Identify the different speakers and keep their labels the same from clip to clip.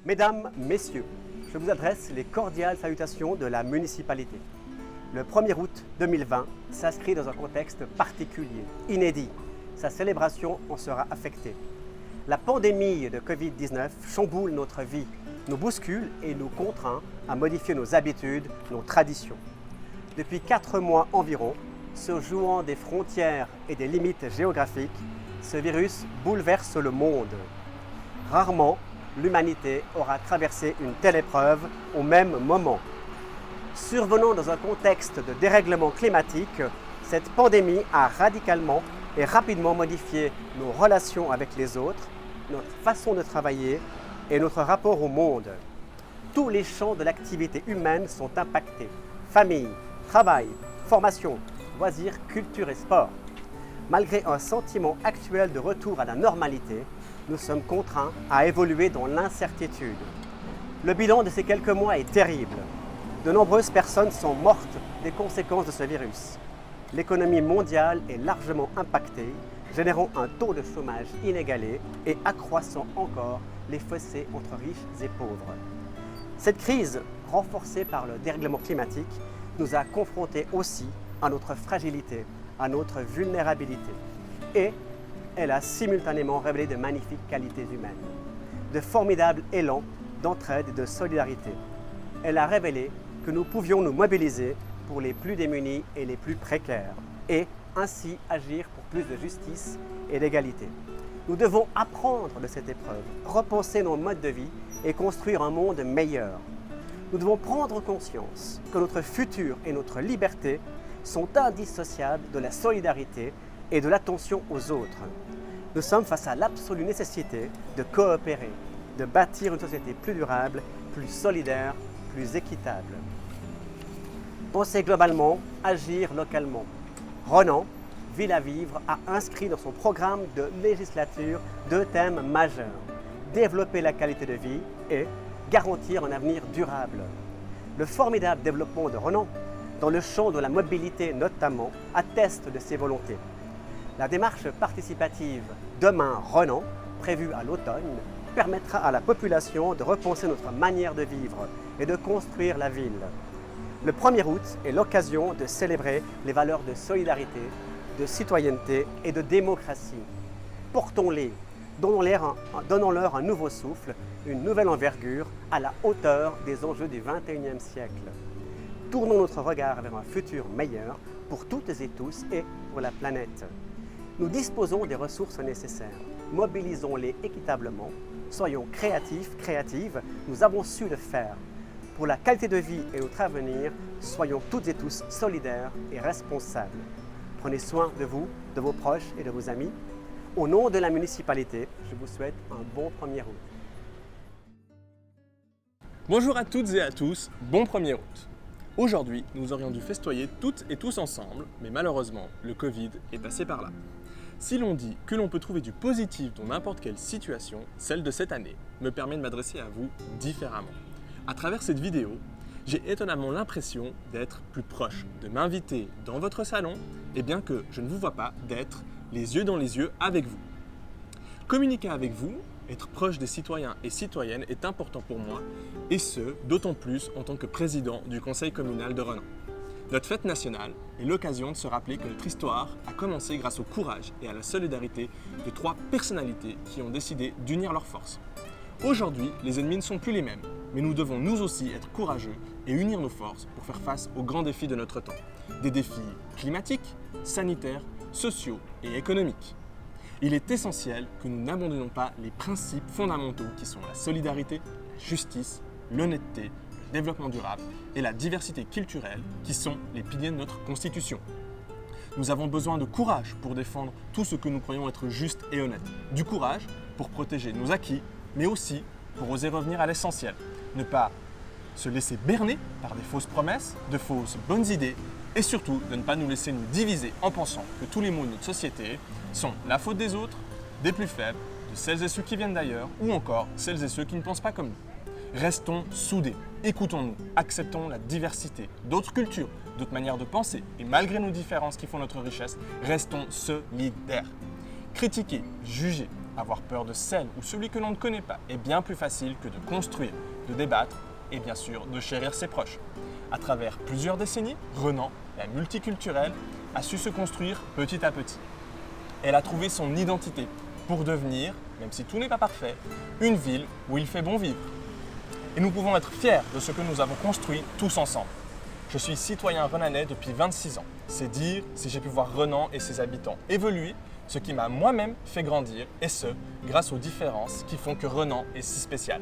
Speaker 1: Mesdames, Messieurs, je vous adresse les cordiales salutations de la municipalité. Le 1er août 2020 s'inscrit dans un contexte particulier, inédit. Sa célébration en sera affectée. La pandémie de Covid-19 chamboule notre vie, nous bouscule et nous contraint à modifier nos habitudes, nos traditions. Depuis 4 mois environ, se jouant des frontières et des limites géographiques, ce virus bouleverse le monde. Rarement, l'humanité aura traversé une telle épreuve au même moment. Survenant dans un contexte de dérèglement climatique, cette pandémie a radicalement et rapidement modifié nos relations avec les autres, notre façon de travailler et notre rapport au monde. Tous les champs de l'activité humaine sont impactés. Famille, travail, formation, loisirs, culture et sport. Malgré un sentiment actuel de retour à la normalité, nous sommes contraints à évoluer dans l'incertitude. Le bilan de ces quelques mois est terrible. De nombreuses personnes sont mortes des conséquences de ce virus. L'économie mondiale est largement impactée, générant un taux de chômage inégalé et accroissant encore les fossés entre riches et pauvres. Cette crise, renforcée par le dérèglement climatique, nous a confrontés aussi à notre fragilité, à notre vulnérabilité. Et elle a simultanément révélé de magnifiques qualités humaines, de formidables élans d'entraide et de solidarité. Elle a révélé que nous pouvions nous mobiliser pour les plus démunis et les plus précaires, et ainsi agir pour plus de justice et d'égalité. Nous devons apprendre de cette épreuve, repenser nos modes de vie et construire un monde meilleur. Nous devons prendre conscience que notre futur et notre liberté sont indissociables de la solidarité et de l'attention aux autres. Nous sommes face à l'absolue nécessité de coopérer, de bâtir une société plus durable, plus solidaire, plus équitable. Penser globalement, agir localement. Renan, Ville à vivre, a inscrit dans son programme de législature 2 thèmes majeurs. Développer la qualité de vie et garantir un avenir durable. Le formidable développement de Renan, dans le champ de la mobilité notamment, atteste de ses volontés. La démarche participative Demain Renan, prévue à l'automne, permettra à la population de repenser notre manière de vivre et de construire la ville. Le 1er août est l'occasion de célébrer les valeurs de solidarité, de citoyenneté et de démocratie. Portons-les, donnons-leur un nouveau souffle, une nouvelle envergure à la hauteur des enjeux du XXIe siècle. Tournons notre regard vers un futur meilleur pour toutes et tous et pour la planète. Nous disposons des ressources nécessaires. Mobilisons-les équitablement. Soyons créatifs, créatives. Nous avons su le faire. Pour la qualité de vie et notre avenir, soyons toutes et tous solidaires et responsables. Prenez soin de vous, de vos proches et de vos amis. Au nom de la municipalité, je vous souhaite un bon 1er août.
Speaker 2: Bonjour à toutes et à tous, bon 1er août. Aujourd'hui, nous aurions dû festoyer toutes et tous ensemble, mais malheureusement, le Covid est passé par là. Si l'on dit que l'on peut trouver du positif dans n'importe quelle situation, celle de cette année me permet de m'adresser à vous différemment. À travers cette vidéo, j'ai étonnamment l'impression d'être plus proche, de m'inviter dans votre salon, et bien que je ne vous vois pas, d'être les yeux dans les yeux avec vous. Communiquer avec vous, être proche des citoyens et citoyennes est important pour moi, et ce, d'autant plus en tant que président du conseil communal de Renan. Notre fête nationale est l'occasion de se rappeler que notre histoire a commencé grâce au courage et à la solidarité de 3 personnalités qui ont décidé d'unir leurs forces. Aujourd'hui, les ennemis ne sont plus les mêmes, mais nous devons nous aussi être courageux et unir nos forces pour faire face aux grands défis de notre temps. Des défis climatiques, sanitaires, sociaux et économiques. Il est essentiel que nous n'abandonnions pas les principes fondamentaux qui sont la solidarité, la justice, l'honnêteté, le développement durable et la diversité culturelle qui sont les piliers de notre Constitution. Nous avons besoin de courage pour défendre tout ce que nous croyons être juste et honnête. Du courage pour protéger nos acquis, mais aussi pour oser revenir à l'essentiel. Ne pas se laisser berner par des fausses promesses, de fausses bonnes idées et surtout de ne pas nous laisser nous diviser en pensant que tous les maux de notre société sont la faute des autres, des plus faibles, de celles et ceux qui viennent d'ailleurs ou encore celles et ceux qui ne pensent pas comme nous. Restons soudés, écoutons-nous, acceptons la diversité d'autres cultures, d'autres manières de penser et malgré nos différences qui font notre richesse, restons solidaires. Critiquer, juger, avoir peur de celle ou celui que l'on ne connaît pas est bien plus facile que de construire, de débattre et bien sûr de chérir ses proches. À travers plusieurs décennies, Renan, la multiculturelle, a su se construire petit à petit. Elle a trouvé son identité pour devenir, même si tout n'est pas parfait, une ville où il fait bon vivre. Et nous pouvons être fiers de ce que nous avons construit tous ensemble. Je suis citoyen renanais depuis 26 ans. C'est dire si j'ai pu voir Renan et ses habitants évoluer, ce qui m'a moi-même fait grandir, et ce, grâce aux différences qui font que Renan est si spécial.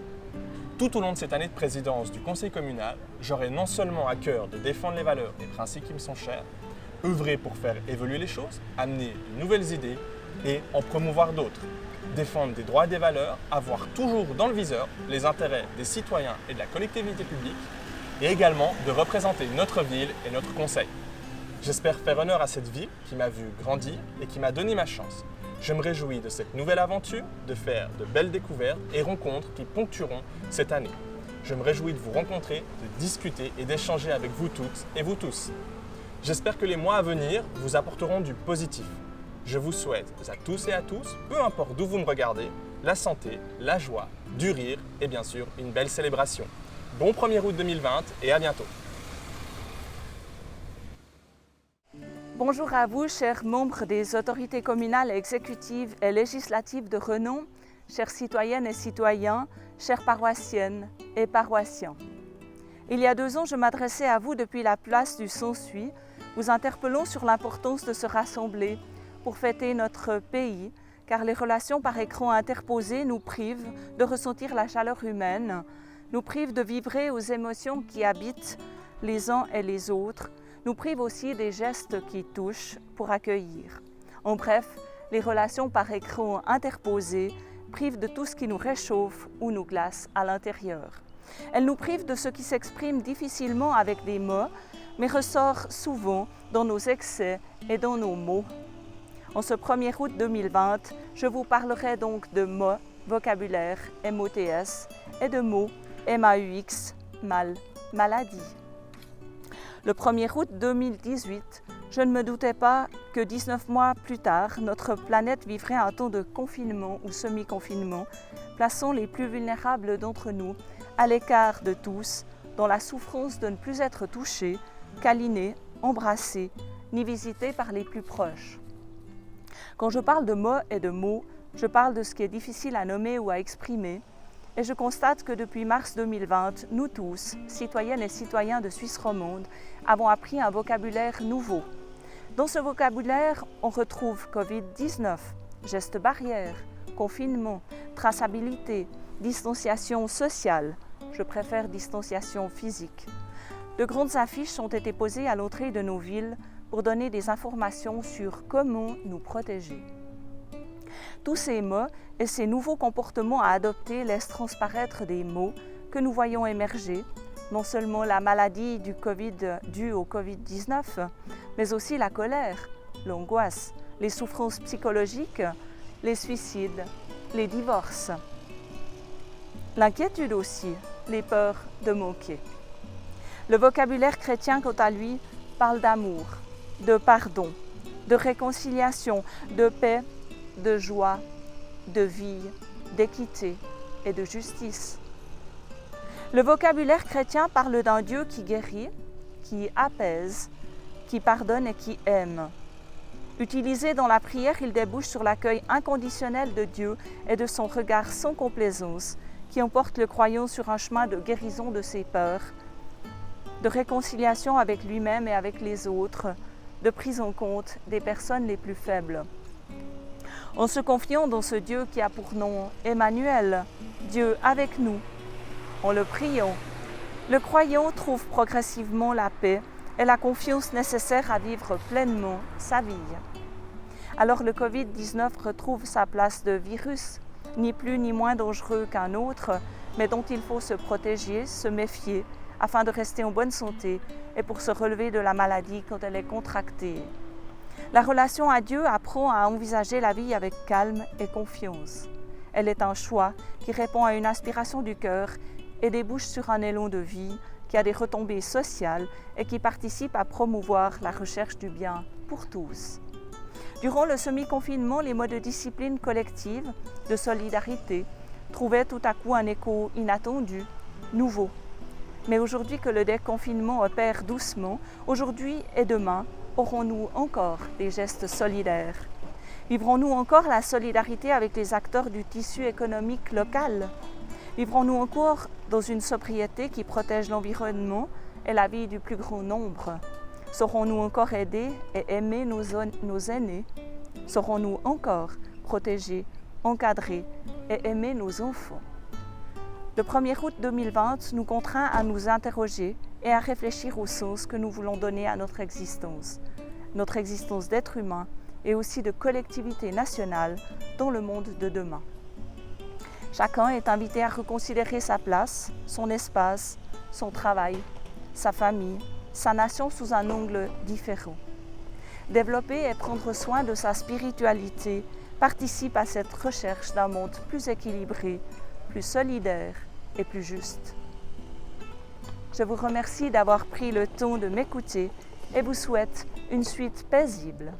Speaker 2: Tout au long de cette année de présidence du conseil communal, j'aurai non seulement à cœur de défendre les valeurs et principes qui me sont chers, œuvrer pour faire évoluer les choses, amener de nouvelles idées et en promouvoir d'autres. Défendre des droits et des valeurs, avoir toujours dans le viseur les intérêts des citoyens et de la collectivité publique, et également de représenter notre ville et notre conseil. J'espère faire honneur à cette ville qui m'a vu grandir et qui m'a donné ma chance. Je me réjouis de cette nouvelle aventure, de faire de belles découvertes et rencontres qui ponctueront cette année. Je me réjouis de vous rencontrer, de discuter et d'échanger avec vous toutes et vous tous. J'espère que les mois à venir vous apporteront du positif. Je vous souhaite à tous et à tous, peu importe d'où vous me regardez, la santé, la joie, du rire et bien sûr une belle célébration. Bon 1er août 2020 et à bientôt.
Speaker 3: Bonjour à vous, chers membres des autorités communales, exécutives et législatives de renom, chères citoyennes et citoyens, chères paroissiennes et paroissiens. Il y a 2 ans, je m'adressais à vous depuis la place du Sansuy, vous interpellant sur l'importance de se rassembler pour fêter notre pays, car les relations par écran interposées nous privent de ressentir la chaleur humaine, nous privent de vibrer aux émotions qui habitent les uns et les autres, nous privent aussi des gestes qui touchent pour accueillir. En bref, les relations par écran interposées privent de tout ce qui nous réchauffe ou nous glace à l'intérieur. Elles nous privent de ce qui s'exprime difficilement avec des mots, mais ressort souvent dans nos excès et dans nos mots. En ce 1er août 2020, je vous parlerai donc de mots, vocabulaire, MOTS, et de mots, MAUX, mal, maladie. Le 1er août 2018, je ne me doutais pas que 19 mois plus tard, notre planète vivrait un temps de confinement ou semi-confinement, plaçant les plus vulnérables d'entre nous à l'écart de tous, dans la souffrance de ne plus être touchés, câlinés, embrassés, ni visités par les plus proches. Quand je parle de mots et de mots, je parle de ce qui est difficile à nommer ou à exprimer, et je constate que depuis mars 2020, nous tous, citoyennes et citoyens de Suisse romande, avons appris un vocabulaire nouveau. Dans ce vocabulaire, on retrouve Covid-19, gestes barrières, confinement, traçabilité, distanciation sociale, je préfère distanciation physique. De grandes affiches ont été posées à l'entrée de nos villes pour donner des informations sur comment nous protéger. Tous ces mots et ces nouveaux comportements à adopter laissent transparaître des mots que nous voyons émerger, non seulement la maladie du Covid due au Covid-19, mais aussi la colère, l'angoisse, les souffrances psychologiques, les suicides, les divorces. L'inquiétude aussi, les peurs de manquer. Le vocabulaire chrétien, quant à lui, parle d'amour, de pardon, de réconciliation, de paix, de joie, de vie, d'équité et de justice. Le vocabulaire chrétien parle d'un Dieu qui guérit, qui apaise, qui pardonne et qui aime. Utilisé dans la prière, il débouche sur l'accueil inconditionnel de Dieu et de son regard sans complaisance qui emporte le croyant sur un chemin de guérison de ses peurs, de réconciliation avec lui-même et avec les autres, de prise en compte des personnes les plus faibles. En se confiant dans ce Dieu qui a pour nom Emmanuel, Dieu avec nous, en le priant, le croyant trouve progressivement la paix et la confiance nécessaire à vivre pleinement sa vie. Alors le Covid-19 retrouve sa place de virus, ni plus ni moins dangereux qu'un autre, mais dont il faut se protéger, se méfier, afin de rester en bonne santé et pour se relever de la maladie quand elle est contractée. La relation à Dieu apprend à envisager la vie avec calme et confiance. Elle est un choix qui répond à une aspiration du cœur et débouche sur un élan de vie qui a des retombées sociales et qui participe à promouvoir la recherche du bien pour tous. Durant le semi-confinement, les modes de discipline collective, de solidarité, trouvaient tout à coup un écho inattendu, nouveau. Mais aujourd'hui que le déconfinement opère doucement, aujourd'hui et demain, aurons-nous encore des gestes solidaires? Vivrons-nous encore la solidarité avec les acteurs du tissu économique local? Vivrons-nous encore dans une sobriété qui protège l'environnement et la vie du plus grand nombre? Saurons-nous encore aider et aimer nos aînés? Saurons-nous encore protéger, encadrer et aimer nos enfants? Le 1er août 2020 nous contraint à nous interroger et à réfléchir au sens que nous voulons donner à notre existence d'être humain et aussi de collectivité nationale dans le monde de demain. Chacun est invité à reconsidérer sa place, son espace, son travail, sa famille, sa nation sous un angle différent. Développer et prendre soin de sa spiritualité participe à cette recherche d'un monde plus équilibré, plus solidaire et plus juste. Je vous remercie d'avoir pris le temps de m'écouter et vous souhaite une suite paisible.